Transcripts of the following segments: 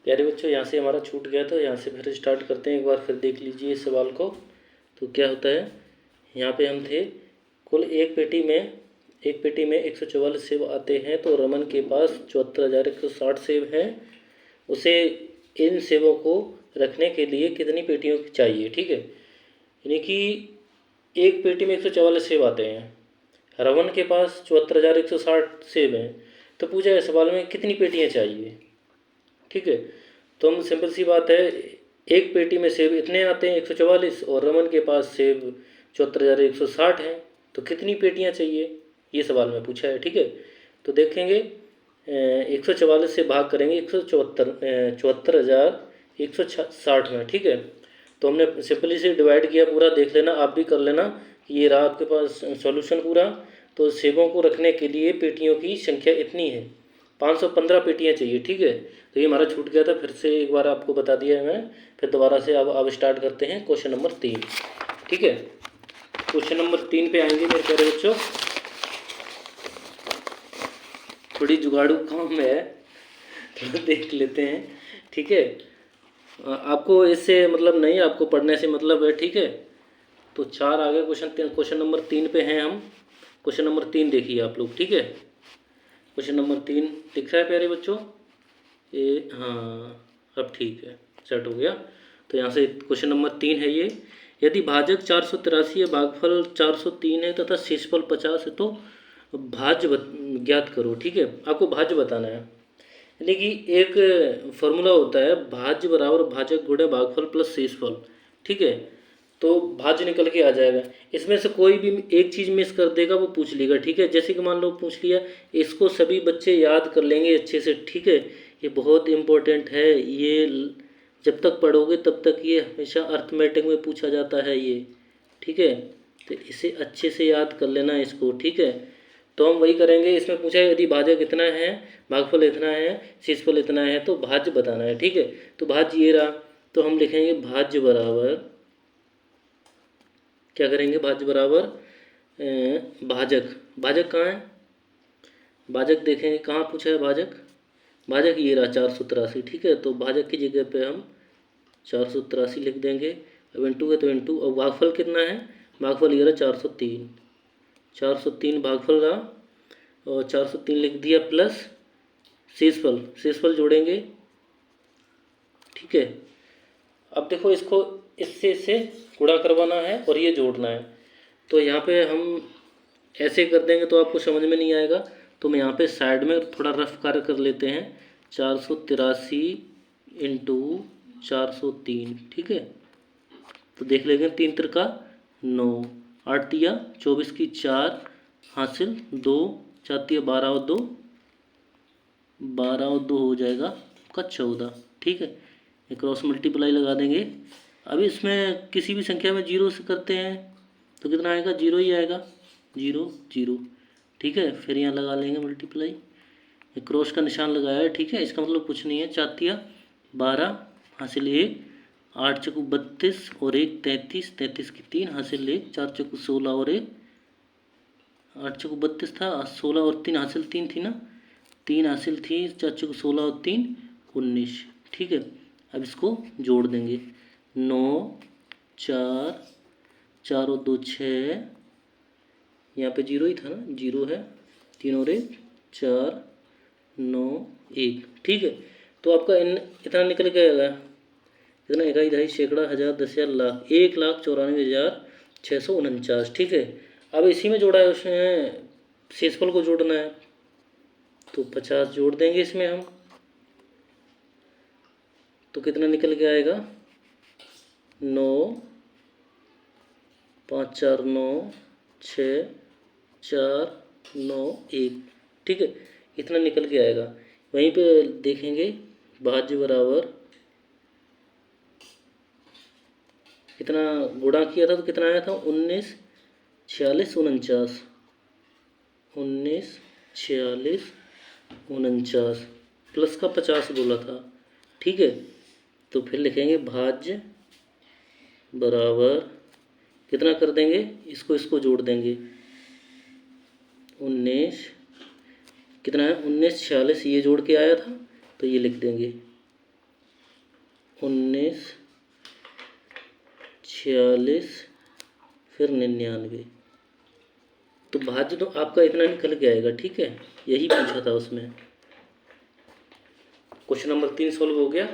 प्यारे बच्चों, यहाँ से हमारा छूट गया था, यहाँ से फिर स्टार्ट करते हैं। एक बार फिर देख लीजिए इस सवाल को। तो क्या होता है, यहाँ पे हम थे, कुल एक पेटी में 144 सेब आते हैं, तो रमन के पास 74,160 सेब हैं। उसे इन सेबों को रखने के लिए कितनी पेटियों की चाहिए। ठीक है, यानी कि एक पेटी में 144 सेब आते हैं, रमन के पास 74,160 सेब हैं, तो पूछा है सवाल में कितनी पेटियाँ चाहिए। ठीक है, तो हम सिंपल सी बात है, एक पेटी में सेब इतने आते हैं 144, और रमन के पास सेब 74,160 हैं, तो कितनी पेटियाँ चाहिए, ये सवाल में पूछा है। ठीक है, तो देखेंगे 144 से भाग करेंगे 74,160 में। ठीक है, तो हमने सिंपली से डिवाइड किया, पूरा देख लेना, आप भी कर लेना कि ये रहा आपके पास सॉल्यूशन पूरा। तो सेबों को रखने के लिए पेटियों की संख्या इतनी है, 515 पेटियाँ चाहिए। ठीक है, तो ये हमारा छूट गया था, फिर से एक बार आपको बता दिया है मैं। फिर दोबारा से अब स्टार्ट करते हैं क्वेश्चन नंबर 3। ठीक है, क्वेश्चन नंबर 3 पे आएंगे मेरे प्यारे बच्चों। थोड़ी जुगाड़ू काम है, तो देख लेते हैं। ठीक है, आपको इससे मतलब नहीं, आपको पढ़ने से मतलब है। ठीक है, तो 4 आगे क्वेश्चन नंबर 3 पे हैं हम। क्वेश्चन नंबर 3 देखिए आप लोग। ठीक है, क्वेश्चन नंबर 3 दिख रहा है प्यारे बच्चों ये? हाँ, अब ठीक है, सेट हो गया। तो यहाँ से क्वेश्चन नंबर 3 है ये। यदि भाजक 483 है, भागफल 403 है तथा शेषफल 50 है, तो भाज्य ज्ञात करो। ठीक है, आपको भाज्य बताना है। यानी कि एक फॉर्मूला होता है, भाज्य बराबर भाजक गुणे भागफल प्लस शेषफल। ठीक है, तो भाज्य निकल के आ जाएगा। इसमें से कोई भी एक चीज़ मिस कर देगा वो पूछ लेगा। ठीक है, जैसे कि मान लो पूछ लिया, इसको सभी बच्चे याद कर लेंगे अच्छे से। ठीक है, ये बहुत इम्पोर्टेंट है, ये जब तक पढ़ोगे तब तक ये हमेशा अर्थमेटिक में पूछा जाता है ये। ठीक है, तो इसे अच्छे से याद कर लेना इसको। ठीक है, तो हम वही करेंगे। इसमें पूछा है यदि भाजक इतना है, भागफल इतना है, शेषफल इतना है, तो भाज्य बताना है। ठीक है, तो भाज्य ये रहा, तो हम लिखेंगे भाज्य बराबर, क्या करेंगे, भाज्य बराबर भाजक। भाजक कहाँ है, भाजक देखेंगे कहाँ पूछा है भाजक। भाजक ये रहा 483। ठीक है, तो भाजक की जगह पे हम 483 लिख देंगे। अब इंटू है तो इंटू। अब भागफल कितना है, भागफल ये रहा 403। 403 भागफल रहा, और 403 लिख दिया, प्लस शेषफल, शेषफल जोड़ेंगे। ठीक है, अब देखो इसको इससे गुणा करवाना है और ये जोड़ना है। तो यहाँ पे हम ऐसे कर देंगे तो आपको समझ में नहीं आएगा, तो मैं यहाँ पे साइड में थोड़ा रफ कार्य कर लेते हैं। 483 इंटू 403। ठीक है, तो देख लेंगे, 3 त्रिका 9, 8 तिया 24 की 4 हासिल 2, 4 तिया 12 और 2, 12 और 2 हो जाएगा आपका 14। ठीक है, ये क्रॉस मल्टीप्लाई लगा देंगे। अब इसमें किसी भी संख्या में जीरो से करते हैं तो कितना आएगा, जीरो ही आएगा, जीरो जीरो। ठीक है, फिर यहाँ लगा लेंगे मल्टीप्लाई, क्रॉस का निशान लगाया है। ठीक है, इसका मतलब कुछ नहीं है। 4 तिया 12 हासिल 1, 8 चौको 32 और 1 33, 33 की 3 हासिल 1, 4 चौको 16 और 1, 8 चौको 32 था, 16 और 3 हासिल 3 थी ना, 3 हासिल थी, 4 चौको 16 और 3 19। ठीक है, अब इसको जोड़ देंगे। 9 4, 4 और 2 6, यहाँ पे जीरो ही था ना, जीरो है, 3 और 1 4, 9 1। ठीक है, तो आपका इतना निकल के आएगा, इतना, इकाई दहाई सैकड़ा हज़ार 10,000 लाख, 1,94,649। ठीक है, अब इसी में जोड़ा है उसमें शेषफल को जोड़ना है, तो 50 जोड़ देंगे इसमें हम, तो कितना निकल के आएगा, 9 5 4 9 6 4 9 1। ठीक है, इतना निकल के आएगा। वहीं पे देखेंगे भाज्य बराबर, कितना गुणा किया था तो कितना आया था, 19 46 49, 19 46 49, प्लस का 50 बोला था। ठीक है, तो फिर लिखेंगे भाज्य बराबर, कितना कर देंगे, इसको जोड़ देंगे, 19 कितना है, 19 46 ये जोड़ के आया था, तो ये लिख देंगे 19, 46, फिर 99। तो भाज्य तो आपका इतना निकल के आएगा, ठीक है, यही पूछा था उसमें। क्वेश्चन नंबर 3 सॉल्व हो गया।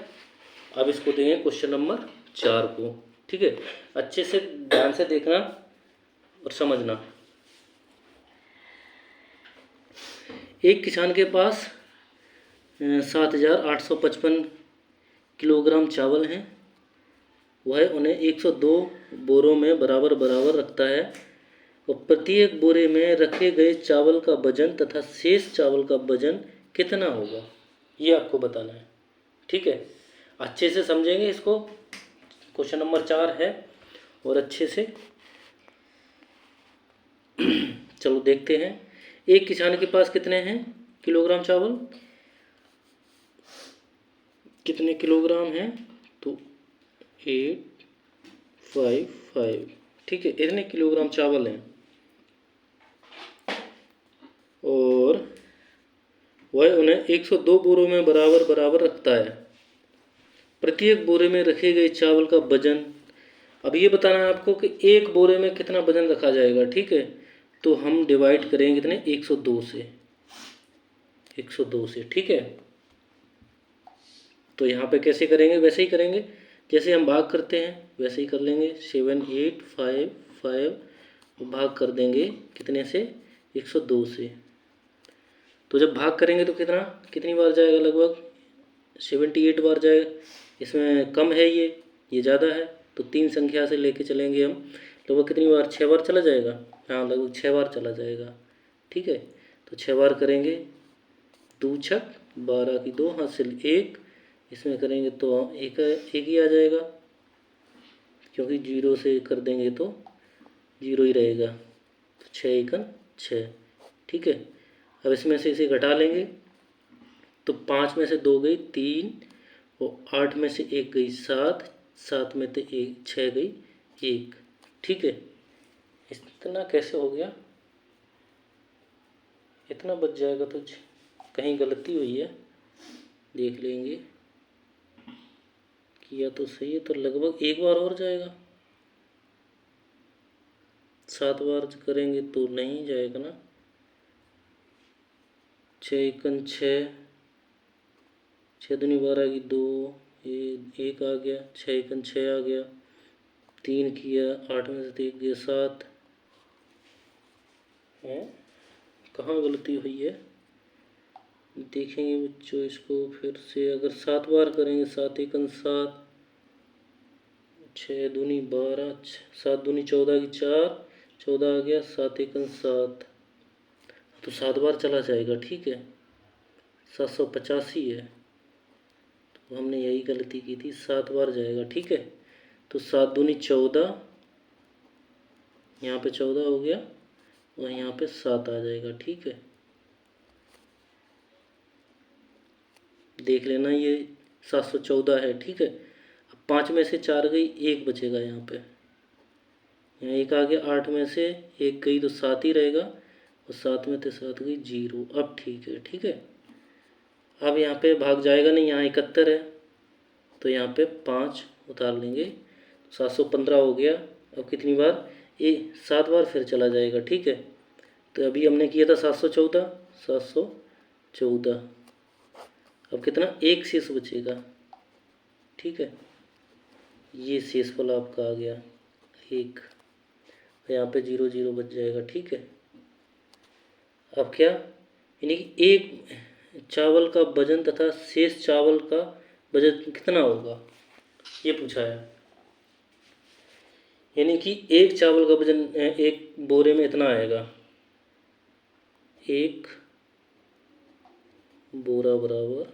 अब इसको देंगे क्वेश्चन नंबर 4 को, ठीक है। अच्छे से ध्यान से देखना और समझना। एक किसान के पास 7,855 किलोग्राम चावल हैं। वह उन्हें 102 बोरों में बराबर बराबर रखता है और प्रत्येक बोरे में रखे गए चावल का वजन तथा शेष चावल का वजन कितना होगा, ये आपको बताना है, ठीक है। अच्छे से समझेंगे इसको। क्वेश्चन नंबर 4 है और अच्छे से चलो देखते हैं। एक किसान के पास कितने हैं किलोग्राम चावल, कितने किलोग्राम हैं, तो 855, ठीक है, इतने किलोग्राम चावल हैं। और वह उन्हें 102 बोरों में बराबर बराबर रखता है। प्रत्येक बोरे में रखे गए चावल का वजन, अब ये बताना है आपको कि एक बोरे में कितना वजन रखा जाएगा, ठीक है। तो हम डिवाइड करेंगे कितने, 102 से, 102 से, ठीक है। तो यहाँ पे कैसे करेंगे, वैसे ही करेंगे जैसे हम भाग करते हैं, वैसे ही कर लेंगे। 7855 भाग कर देंगे कितने से, 102 से। तो जब भाग करेंगे तो कितनी बार जाएगा, लगभग 78 बार जाएगा। इसमें कम है ये ज़्यादा है, तो 3 संख्या से लेके चलेंगे हम। लगभग कितनी बार, 6 बार चला जाएगा। हाँ, लगभग 6 बार चला जाएगा, ठीक है। तो 6 बार करेंगे, 2 छक 12 की 2 हासिल 1, इसमें करेंगे तो एक ही आ जाएगा, क्योंकि 0 से कर देंगे तो 0 ही रहेगा। तो 6 एकन 6, ठीक है। अब इसमें से इसे घटा लेंगे तो 5 में से 2 गई 3 और 8 में से 1 गई 7, 7 में से 6 गई 1, ठीक है। इतना कैसे हो गया, इतना बच जाएगा, तो कहीं गलती हुई है, देख लेंगे। किया तो सही है, तो लगभग 1 बार और जाएगा। 7 बार करेंगे तो नहीं जाएगा ना। 6 एकन 6, 6 दूनी 12 की 2, 1 आ गया, 6 एकन 6 आ गया। 3 किया, 8 में से 1 गया 7 है। कहाँ गलती हुई है देखेंगे बच्चों इसको फिर से। अगर 7 बार करेंगे, 7 एकन 7, 6 दूनी 12, 7 दूनी 14 की 4, 14 आ गया, 7 एकन 7, तो 7 बार चला जाएगा, ठीक है। 785 है, तो हमने यही गलती की थी, 7 बार जाएगा, ठीक है। तो 7 दूनी 14, यहाँ पे 14 हो गया और यहाँ पे 7 आ जाएगा, ठीक है। देख लेना, ये 714 है, ठीक है। अब 5 में से 4 गई, 1 बचेगा यहाँ पे, यहाँ 1 आ गया। 8 में से 1 गई तो 7 ही रहेगा, और 7 में से 7 गई 0। अब ठीक है, ठीक है। अब यहाँ पे भाग जाएगा नहीं, यहाँ 71 है, तो यहाँ पे 5 उतार लेंगे, 715 हो गया। अब कितनी बार, 7 बार फिर चला जाएगा, ठीक है। तो अभी हमने किया था 714, 714। अब कितना, 1 शेष बचेगा, ठीक है। ये शेषफल आपका आ गया 1, यहाँ पे 0 0 बच जाएगा, ठीक है। अब क्या, यानी कि एक चावल का वजन तथा शेष चावल का वजन कितना होगा, ये पूछा है। यानी कि एक चावल का वजन एक बोरे में इतना आएगा, एक बोरा बराबर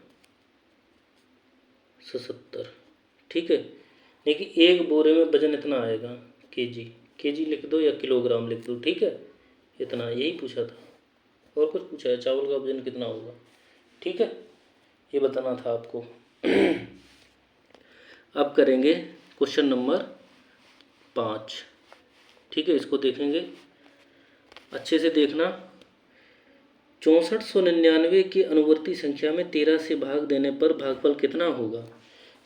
77, ठीक है। लेकिन एक बोरे में वजन इतना आएगा, केजी, केजी लिख दो या किलोग्राम लिख दो, ठीक है। इतना, यही पूछा था, और कुछ पूछा है, चावल का वजन कितना होगा, ठीक है, ये बताना था आपको। अब करेंगे क्वेश्चन नंबर 5, ठीक है। इसको देखेंगे, अच्छे से देखना। 6499 की अनुवर्ती संख्या में 13 से भाग देने पर भागफल कितना होगा।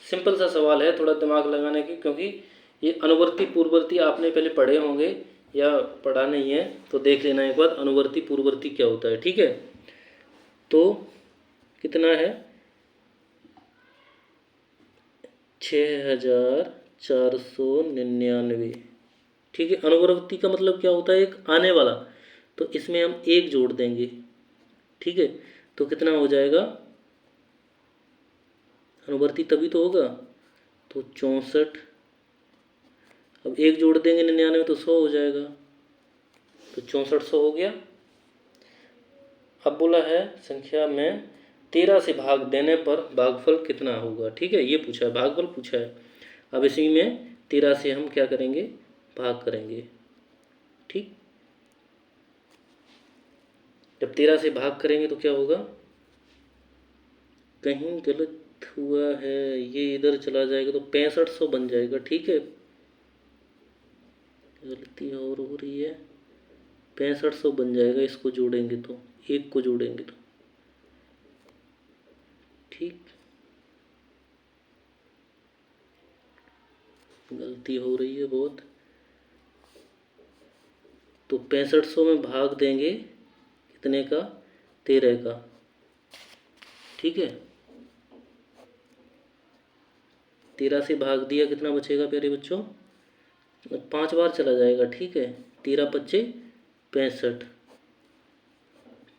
सिंपल सा सवाल है, थोड़ा दिमाग लगाने की, क्योंकि ये अनुवर्ती पूर्ववर्ती आपने पहले पढ़े होंगे या पढ़ा नहीं है तो देख लेना एक बार अनुवर्ती पूर्ववर्ती क्या होता है। ठीक है, तो कितना है 6499। ठीक है, अनुवर्ती का मतलब क्या होता है, एक आने वाला, तो इसमें हम एक जोड़ देंगे। ठीक है, तो कितना हो जाएगा, अनुवर्ती तभी तो होगा, तो 64, अब एक जोड़ देंगे 99 तो 100 हो जाएगा, तो 6400 हो गया। अब बोला है संख्या में 13 से भाग देने पर भागफल कितना होगा। ठीक है, ये पूछा है, भागफल पूछा है। अब इसी में 13 से हम क्या करेंगे, भाग करेंगे। ठीक, जब 13 से भाग करेंगे तो क्या होगा, कहीं गलत हुआ है, ये इधर चला जाएगा तो 6500 बन जाएगा। ठीक है, गलती और हो रही है, 6500 बन जाएगा, इसको जोड़ेंगे तो, एक को जोड़ेंगे तो। ठीक, गलती हो रही है बहुत, तो 6500 में भाग देंगे कितने का, 13 का। ठीक है, 13 से भाग दिया, कितना बचेगा प्यारे बच्चों, 5 बार चला जाएगा। ठीक है, 13 पच्चे 65,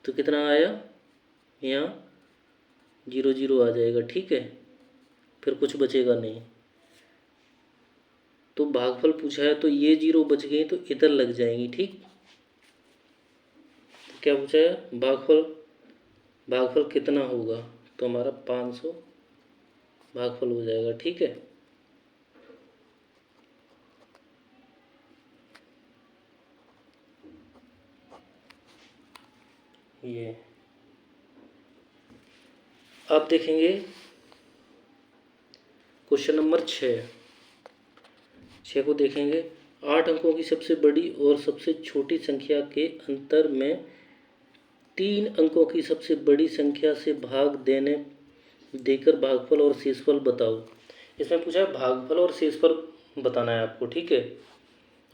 तो कितना आया, यहाँ 00 आ जाएगा। ठीक है, फिर कुछ बचेगा नहीं, तो भागफल पूछा है तो ये 0 बच गई तो इधर लग जाएंगी। ठीक, तो क्या पूछा है, भागफल, भागफल कितना होगा, तो हमारा 500 भागफल हो जाएगा। ठीक है, ये आप देखेंगे क्वेश्चन नंबर 6 को देखेंगे। 8 अंकों की सबसे बड़ी और सबसे छोटी संख्या के अंतर में 3 अंकों की सबसे बड़ी संख्या से भाग देने देकर भागफल और शेषफल बताओ। इसमें पूछा है भागफल और शेषफल बताना है आपको। ठीक है,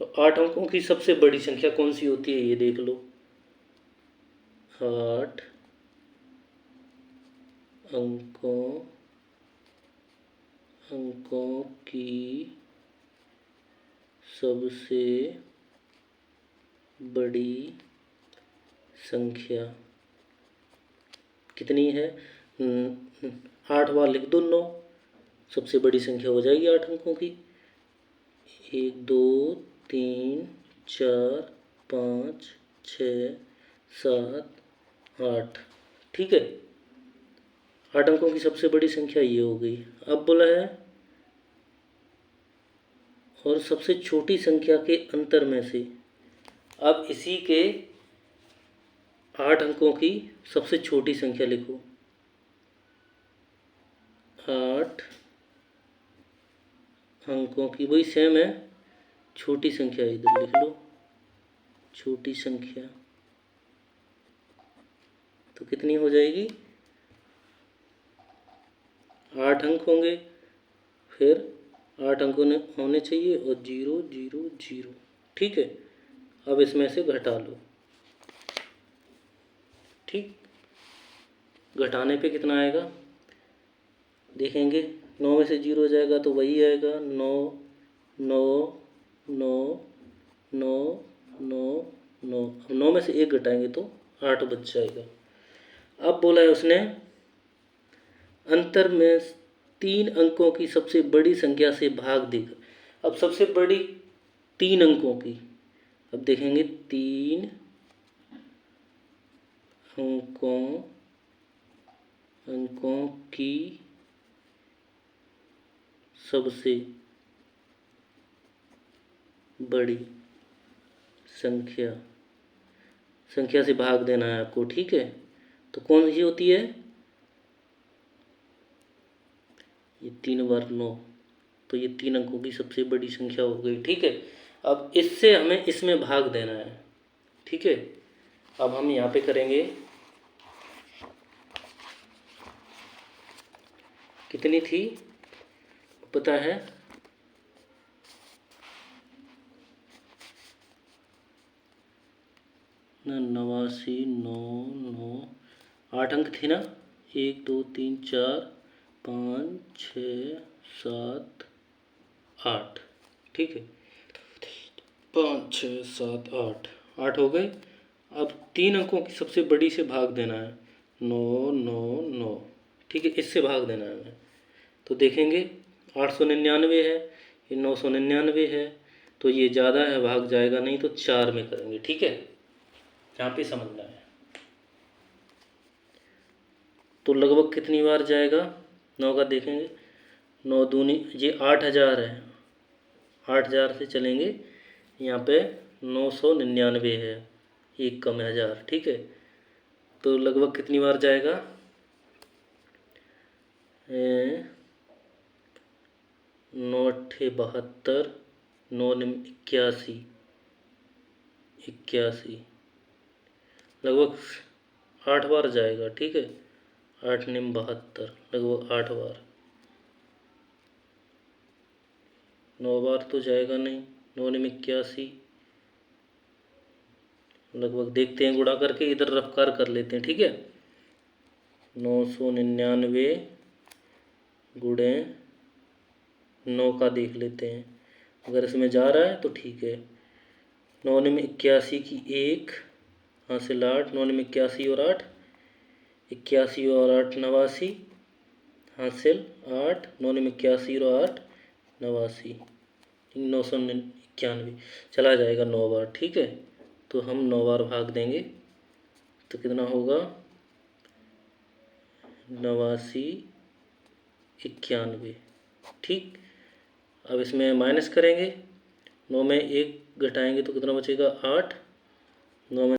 तो 8 अंकों की सबसे बड़ी संख्या कौन सी होती है, ये देख लो। 8 अंकों की सबसे बड़ी संख्या कितनी है, 8 बार लिख दो, 9 सबसे बड़ी संख्या हो जाएगी 8 अंकों की। 1 2 3 4 5 6 7 8। ठीक है, 8 अंकों की सबसे बड़ी संख्या ये हो गई। अब बोला है और सबसे छोटी संख्या के अंतर में से, अब इसी के 8 अंकों की सबसे छोटी संख्या लिखो। 8 अंकों की वही सेम है, छोटी संख्या इधर लिख लो, छोटी संख्या तो कितनी हो जाएगी, 8 अंक होंगे, फिर 8 अंकों होने चाहिए और 0 0 0। ठीक है, अब इसमें से घटा लो। ठीक, घटाने पे कितना आएगा देखेंगे, 9 में से 0 जाएगा तो वही आएगा, 9 9 9 9 9 9। अब 9 में से 1 घटाएंगे तो 8 बच जाएगा। अब बोला है उसने अंतर में 3 अंकों की सबसे बड़ी संख्या से भाग देकर। अब सबसे बड़ी 3 अंकों की, अब देखेंगे 3 अंकों की सबसे बड़ी संख्या से भाग देना है आपको। ठीक है, तो कौन सी होती है, ये 3 बार 9, तो ये 3 अंकों की सबसे बड़ी संख्या हो गई। ठीक है, अब इससे हमें इसमें भाग देना है। ठीक है, अब हम यहाँ पे करेंगे, कितनी थी पता है? ना 89 9 9 8 अंक थी ना, 1 2 3 4 5 6 7 8, ठीक है, 5 6 7 8, 8 हो गए। अब 3 अंकों की सबसे बड़ी से भाग देना है, 9 9 9, ठीक है, इससे भाग देना है हमें। तो देखेंगे 899 है, ये 999 है, तो ये ज़्यादा है, भाग जाएगा नहीं, तो 4 में करेंगे, ठीक है, यहाँ पे समझना है। तो लगभग कितनी बार जाएगा 9 का, देखेंगे, 9 दूनी, ये 8000 है, 8000 से चलेंगे, यहाँ पे 999 है, एक कम है 1000, ठीक है, तो लगभग कितनी बार जाएगा, 9 अट्ठे 72, 9 निम 81, 81, लगभग 8 बार जाएगा, ठीक है, 8 निम 72, लगभग 8 बार, 9 बार तो जाएगा नहीं, 9 निम 81, लगभग देखते हैं गुणा करके, इधर रफ्कार कर लेते हैं, ठीक है, 999 गुणे 9 का देख लेते हैं, अगर इसमें जा रहा है तो ठीक है, 9 निम 81 की 1 हासिल 8, 9 निम 81 और 8, 81 और 8 89, हासिल 8, 9 निम 81 और 8 89, 991, चला जाएगा 9 बार, ठीक है, तो हम 9 बार भाग देंगे, तो कितना होगा, 89 91, ठीक। अब इसमें माइनस करेंगे, 9 में 1 घटाएंगे तो कितना बचेगा, 8, 9 में